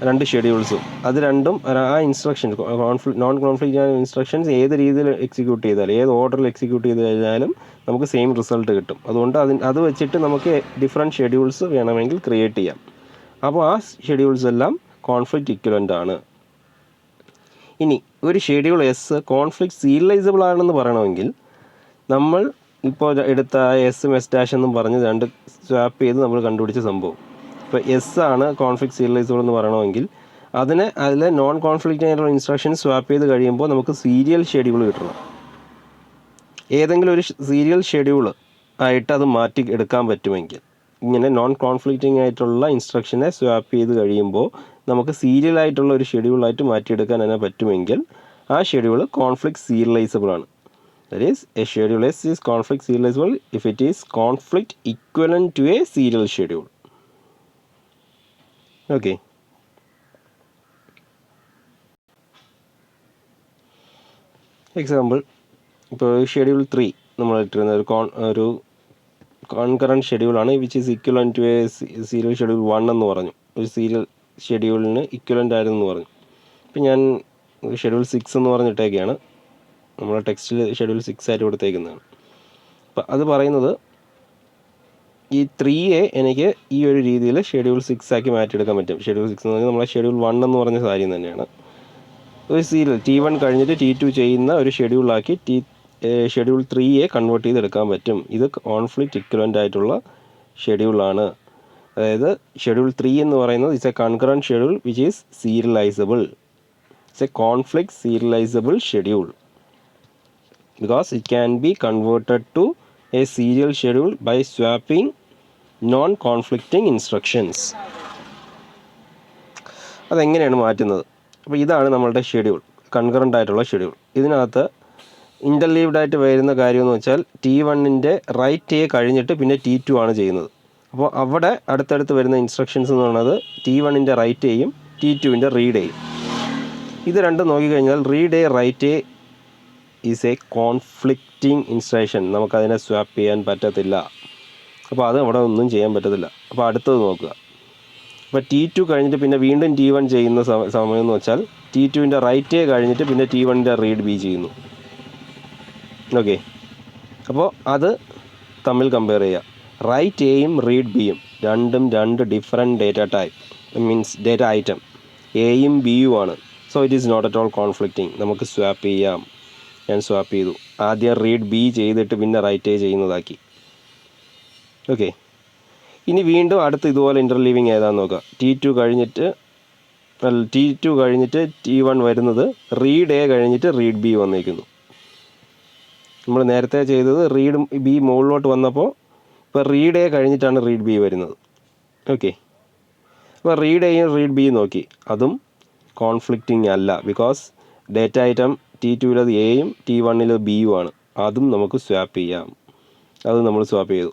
രണ്ട് ഷെഡ്യൂൾസും. അത് രണ്ടും ആ ഇൻസ്ട്രക്ഷൻ നോൺ കോൺഫ്ലിക്റ്റ് ഇൻസ്ട്രക്ഷൻസ് ഏത് രീതിയിൽ എക്സിക്യൂട്ട് ചെയ്താലും ഏത് ഓർഡറിൽ എക്സിക്യൂട്ട് ചെയ്ത് കഴിഞ്ഞാലും നമുക്ക് സെയിം റിസൾട്ട് കിട്ടും. അതുകൊണ്ട് അത് വെച്ചിട്ട് നമുക്ക് ഡിഫറെൻറ്റ് ഷെഡ്യൂൾസ് വേണമെങ്കിൽ ക്രിയേറ്റ് ചെയ്യാം. അപ്പോൾ ആ ഷെഡ്യൂൾസ് എല്ലാം കോൺഫ്ലിക്റ്റ് ഇക്വലൻ്റ് ആണ്. ഇനി ഒരു ഷെഡ്യൂൾ എസ് കോൺഫ്ലിക്റ്റ് സീരിയലൈസബിൾ ആണെന്ന് പറയണമെങ്കിൽ നമ്മൾ ഇപ്പോൾ എടുത്ത എസും എസ് ഡാഷ് എന്നും പറഞ്ഞ് രണ്ട് സ്വാപ്പ് ചെയ്ത് നമ്മൾ കണ്ടുപിടിച്ച സംഭവം. ഇപ്പോൾ എസ് ആണ് കോൺഫ്ലിക്റ്റ് സീരിയലൈസബിൾ എന്ന് പറയണമെങ്കിൽ അതിലെ നോൺ കോൺഫ്ലിക്റ്റ് ആയിട്ടുള്ള ഇൻസ്ട്രക്ഷൻ സ്വാപ്പ് ചെയ്ത് കഴിയുമ്പോൾ നമുക്ക് സീരിയൽ ഷെഡ്യൂൾ കിട്ടണം. ഏതെങ്കിലും ഒരു സീരിയൽ ഷെഡ്യൂൾ ആയിട്ട് അത് മാറ്റി എടുക്കാൻ പറ്റുമെങ്കിൽ, ഇങ്ങനെ നോൺ കോൺഫ്ലിക്റ്റിംഗ് ആയിട്ടുള്ള ഇൻസ്ട്രക്ഷനെ സ്വാപ്പ് ചെയ്ത് കഴിയുമ്പോൾ നമുക്ക് സീരിയൽ ആയിട്ടുള്ള ഒരു ഷെഡ്യൂളായിട്ട് മാറ്റിയെടുക്കാൻ തന്നെ പറ്റുമെങ്കിൽ ആ ഷെഡ്യൂൾ കോൺഫ്ലിക്റ്റ് സീരിയലൈസബിൾ ആണ്. That is, a schedule S is conflict serializable if it is conflict equivalent to a serial schedule. Okay. Example, ഇപ്പോൾ ഷെഡ്യൂൾ 3 നമ്മൾ ഇട്ടിരുന്ന ഒരു കോൺകറൻറ്റ് ഷെഡ്യൂളാണ് which is equivalent to a serial schedule 1 എന്ന് പറഞ്ഞു. ഒരു serial ഷെഡ്യൂളിന് ഇക്വലൻ്റ് ആയിരുന്നു എന്ന് പറഞ്ഞു. ഇപ്പം ഞാൻ ഷെഡ്യൂൾ 6 എന്ന് പറഞ്ഞിട്ടേക്കാണ്, നമ്മുടെ ടെക്സ്റ്റിൽ ഷെഡ്യൂൾ 6 ആയിട്ട് കൊടുത്തേക്കുന്നതാണ്. അപ്പം അത് പറയുന്നത് ഈ 3A എനിക്ക് ഈ ഒരു രീതിയിൽ ഷെഡ്യൂൾ 6 ആക്കി മാറ്റിയെടുക്കാൻ പറ്റും. ഷെഡ്യൂൾ 6 എന്ന് പറഞ്ഞാൽ നമ്മളെ ഷെഡ്യൂൾ 1 എന്ന് പറഞ്ഞ കാര്യം തന്നെയാണ്. ഒരു സീരിയൽ T1 കഴിഞ്ഞിട്ട് T2 ചെയ്യുന്ന ഒരു ഷെഡ്യൂളാക്കി ഷെഡ്യൂൾ 3A കൺവേർട്ട് ചെയ്തെടുക്കാൻ പറ്റും. ഇത് കോൺഫ്ലിക്റ്റ് ഇക്വലൻ്റ് ആയിട്ടുള്ള ഷെഡ്യൂളാണ്. അതായത് ഷെഡ്യൂൾ 3 എന്ന് പറയുന്നത് it's a concurrent schedule which is serializable. It's a conflict serializable schedule because it can be converted to a serial schedule by swapping non-conflicting instructions. അതെങ്ങനെയാണ് മാറ്റുന്നത്? അപ്പോൾ ഇതാണ് നമ്മളുടെ ഷെഡ്യൂൾ, കൺകറൻ്റ് ആയിട്ടുള്ള ഷെഡ്യൂൾ. ഇതിനകത്ത് ഇൻ്റർലീവ്ഡ് ആയിട്ട് വരുന്ന കാര്യമെന്ന് വെച്ചാൽ T1ൻ്റെ റൈറ്റ് എ കഴിഞ്ഞിട്ട് പിന്നെ T2 ആണ് ചെയ്യുന്നത്. അപ്പോൾ അവിടെ അടുത്തടുത്ത് വരുന്ന ഇൻസ്ട്രക്ഷൻസ് എന്ന് പറയുന്നത് T1ൻ്റെ റൈറ്റ് എയും T2ൻ്റെ റീഡ് എയും. ഇത് രണ്ടും നോക്കിക്കഴിഞ്ഞാൽ read A write a is A conflicting instruction. നമുക്കതിനെ സ്വാപ്പ് ചെയ്യാൻ പറ്റത്തില്ല. അപ്പോൾ അത് അവിടെ ഒന്നും ചെയ്യാൻ പറ്റത്തില്ല. അപ്പോൾ അടുത്തത് നോക്കുക. അപ്പോൾ T2 കഴിഞ്ഞിട്ട് പിന്നെ വീണ്ടും T1 ചെയ്യുന്ന സമയം എന്ന് വെച്ചാൽ T2ൻ്റെ റൈറ്റ് എ കഴിഞ്ഞിട്ട് പിന്നെ T1ൻ്റെ റീഡ് ബി ചെയ്യുന്നു. ഓക്കെ, അപ്പോൾ അത് തമ്മിൽ കമ്പയർ ചെയ്യുക. റൈറ്റ് എയും റീഡ് ബിയും രണ്ടും രണ്ട് different data type, means data item. എയും ബിയും ആണ്. So it is not at all conflicting. നമുക്ക് സ്വാപ്പ് ചെയ്യാം. ഞാൻ സ്വാപ്പ് ചെയ്തു. ആദ്യം റീഡ് ബി ചെയ്തിട്ട് പിന്നെ റൈറ്റ് എ ചെയ്യുന്നതാക്കി. ഓക്കെ, ഇനി വീണ്ടും അടുത്ത് ഇതുപോലെ ഇൻ്റർലീവിങ് ഏതാണെന്ന് നോക്കുക. T2 കഴിഞ്ഞിട്ട് T1 വരുന്നത് റീഡ് എ കഴിഞ്ഞിട്ട് റീഡ് ബി വന്നേക്കുന്നു. നമ്മൾ നേരത്തെ ചെയ്തത് റീഡ് ബി മുകളിലോട്ട് വന്നപ്പോൾ ഇപ്പോൾ റീഡ് എ കഴിഞ്ഞിട്ടാണ് റീഡ് ബി വരുന്നത്. ഓക്കെ, അപ്പോൾ റീഡ് എയും റീഡ് ബിയും നോക്കി, അതും കോൺഫ്ലിക്റ്റിംഗ് അല്ല. ബിക്കോസ് ഡേറ്റ ഐറ്റം T2 എയും T1 ബിയും ആണ്. അതും നമുക്ക് സ്വാപ്പ് ചെയ്യാം. അത് നമ്മൾ സ്വാപ്പ് ചെയ്തു.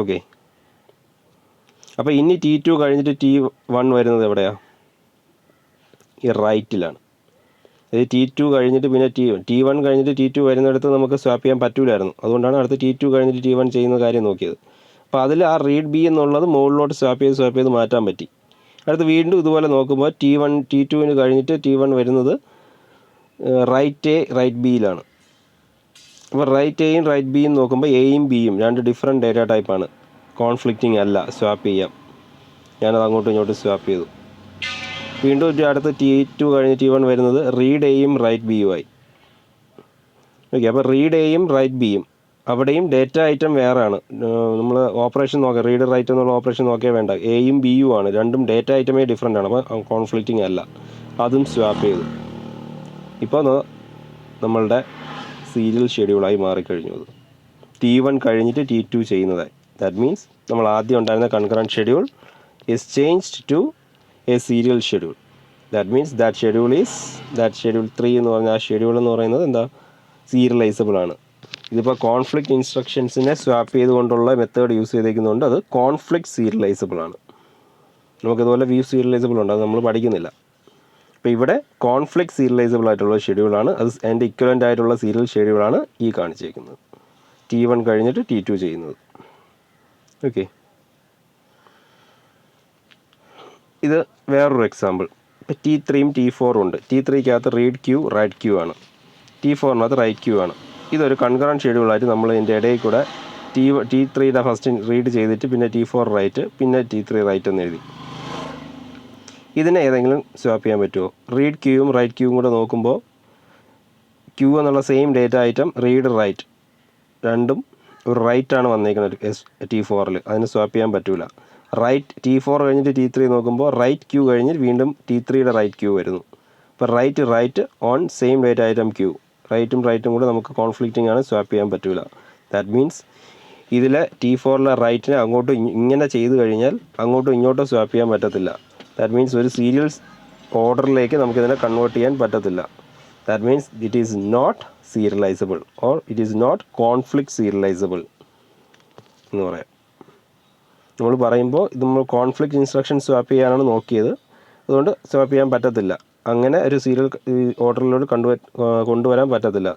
ഓക്കെ, അപ്പോൾ ഇനി T2 കഴിഞ്ഞിട്ട് T1 വരുന്നത് എവിടെയാണ്? ഈ റൈറ്റിലാണ്. അതായത് T2 കഴിഞ്ഞിട്ട് പിന്നെ T1 കഴിഞ്ഞിട്ട് T2 വരുന്നിടത്ത് നമുക്ക് സ്വാപ്പ് ചെയ്യാൻ പറ്റൂലായിരുന്നു. അതുകൊണ്ടാണ് അടുത്ത് T2 കഴിഞ്ഞിട്ട് T1 ചെയ്യുന്ന കാര്യം നോക്കിയത്. അപ്പോൾ അതിൽ ആ റീഡ് ബി എന്നുള്ളത് മുകളിലോട്ട് സ്വാപ്പ് ചെയ്ത് മാറ്റാൻ പറ്റി. അടുത്ത് വീണ്ടും ഇതുപോലെ നോക്കുമ്പോൾ T2 കഴിഞ്ഞിട്ട് T1 വരുന്നത് റൈറ്റ് എ റൈറ്റ് ബിയിലാണ്. അപ്പോൾ റൈറ്റ് എയും റൈറ്റ് ബിയും നോക്കുമ്പോൾ എയും ബിയും രണ്ട് ഡിഫറെൻറ്റ് ഡേറ്റ ടൈപ്പാണ്. കോൺഫ്ലിക്റ്റിംഗ് അല്ല, സ്വാപ്പ് ചെയ്യാം. ഞാനത് അങ്ങോട്ടും ഇങ്ങോട്ടും സ്വാപ്പ് ചെയ്തു. വീണ്ടും അടുത്ത് T2 കഴിഞ്ഞ് T1 വരുന്നത് റീഡ് എയും റൈറ്റ് ബിയും ആയി. ഓക്കെ, അപ്പോൾ റീഡ് എയും റൈറ്റ് ബിയും അവിടെയും ഡേറ്റ ഐറ്റം വേറെയാണ്. നമ്മൾ ഓപ്പറേഷൻ നോക്കാം, റീഡ് റൈറ്റ് എന്നുള്ള ഓപ്പറേഷൻ നോക്കിയാൽ വേണ്ട. എയും ബിയും ആണ്, രണ്ടും ഡേറ്റ ഐറ്റമേ ഡിഫറെൻ്റ് ആണ്. അപ്പോൾ കോൺഫ്ലിക്റ്റിംഗ് അല്ല, അതും സ്വാപ്പ് ചെയ്തു. ഇപ്പോൾ നമ്മളുടെ സീരിയൽ ഷെഡ്യൂളായി മാറിക്കഴിഞ്ഞു. അത് T1 കഴിഞ്ഞിട്ട് T2 ചെയ്യുന്നതായി. ദാറ്റ് മീൻസ് നമ്മൾ ആദ്യം ഉണ്ടായിരുന്ന concurrent schedule is changed to a serial schedule. That means that schedule 3 എന്ന് പറഞ്ഞ ആ ഷെഡ്യൂൾ എന്ന് പറയുന്നത് എന്താ, സീരിയലൈസബിൾ ആണ്. ഇതിപ്പോൾ കോൺഫ്ലിക്റ്റ് ഇൻസ്ട്രക്ഷൻസിനെ സ്വാപ്പ് ചെയ്തുകൊണ്ടുള്ള മെത്തേഡ് യൂസ് ചെയ്തേക്കുന്നതുകൊണ്ട് അത് കോൺഫ്ലിക്റ്റ് സീരിയലൈസബിൾ ആണ്. നമുക്കിതുപോലെ വ്യൂ സീരിയലൈസബിൾ ഉണ്ട്, അത് നമ്മൾ പഠിക്കുന്നില്ല. അപ്പോൾ ഇവിടെ കോൺഫ്ലിക്റ്റ് സീരിയലൈസബിൾ ആയിട്ടുള്ള ഷെഡ്യൂളാണ്. അത് അതിൻ്റെ ഇക്വലൻ്റ് ആയിട്ടുള്ള സീരിയൽ ഷെഡ്യൂളാണ് ഈ കാണിച്ചേക്കുന്നത്. T1 കഴിഞ്ഞിട്ട് T2 ചെയ്യുന്നത്. ഓക്കെ, ഇത് വേറൊരു എക്സാമ്പിൾ. ഇപ്പോൾ T3യും T4 ഉണ്ട്. T3ക്കകത്ത് റീഡ് ക്യൂ റൈറ്റ് ക്യൂ ആണ്. T4നകത്ത് റൈറ്റ് ക്യൂ ആണ്. ഇതൊരു കൺകറൻറ്റ് ഷെഡ്യൂളായിട്ട് നമ്മൾ ഇതിൻ്റെ ഇടയിൽ കൂടെ T3യുടെ ഫസ്റ്റ് റീഡ് ചെയ്തിട്ട് പിന്നെ T4 റൈറ്റ് പിന്നെ T3 റൈറ്റ് എന്ന് എഴുതി. ഇതിനെ ഏതെങ്കിലും സ്വാപ്പ് ചെയ്യാൻ പറ്റുമോ? റീഡ് ക്യൂവും റൈറ്റ് ക്യൂവും കൂടെ നോക്കുമ്പോൾ ക്യൂ എന്നുള്ള same data item read write രണ്ടും ഒരു റൈറ്റാണ് വന്നേക്കുന്നത് T4ൽ. അതിന് സ്വാപ്പ് ചെയ്യാൻ പറ്റില്ല. റൈറ്റ് T4 കഴിഞ്ഞിട്ട് T3 നോക്കുമ്പോൾ റൈറ്റ് ക്യൂ കഴിഞ്ഞ് വീണ്ടും T3യുടെ റൈറ്റ് ക്യൂ വരുന്നു. അപ്പോൾ write on same data item queue റൈറ്റും കൂടെ നമുക്ക് കോൺഫ്ലിക്റ്റിംഗ് ആണ്, സ്വാപ്പ് ചെയ്യാൻ പറ്റില്ല. ദാറ്റ് മീൻസ് ഇതിലെ T4 റൈറ്റിനെ അങ്ങോട്ടും ഇങ്ങനെ ചെയ്ത് കഴിഞ്ഞാൽ അങ്ങോട്ടും ഇങ്ങോട്ടും സ്വാപ്പ് ചെയ്യാൻ പറ്റത്തില്ല. ദാറ്റ് മീൻസ് ഒരു സീരിയൽ ഓർഡറിലേക്ക് നമുക്കിതിനെ കൺവേർട്ട് ചെയ്യാൻ പറ്റത്തില്ല. That means it is not serializable or it is not conflict serializable എന്ന് പറയാം. നമ്മൾ പറയുമ്പോൾ ഇത് നമ്മൾ കോൺഫ്ലിക്റ്റ് ഇൻസ്ട്രക്ഷൻ സ്വാപ്പ് ചെയ്യാനാണ് നോക്കിയത്, അതുകൊണ്ട് സ്വാപ്പ് ചെയ്യാൻ പറ്റത്തില്ല. അങ്ങനെ ഒരു സീരിയൽ ഓർഡറിലോട്ട് കൊണ്ടുവരാൻ പറ്റത്തില്ല.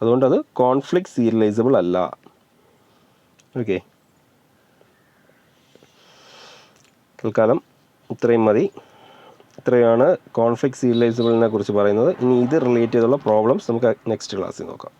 അതുകൊണ്ട് അത് കോൺഫ്ലിക്റ്റ് സീരിയലൈസബിൾ അല്ല. ഓക്കെ, തൽക്കാലം ഇത്രയും മതി. ഇത്രയാണ് കോൺഫ്ലിക്റ്റ് സീരിയലൈസബിളിനെ കുറിച്ച് പറയുന്നത്. ഇനി ഇത് റിലേറ്റ് ചെയ്തുള്ള പ്രോബ്ലംസ് നമുക്ക് നെക്സ്റ്റ് ക്ലാസ്സിൽ നോക്കാം.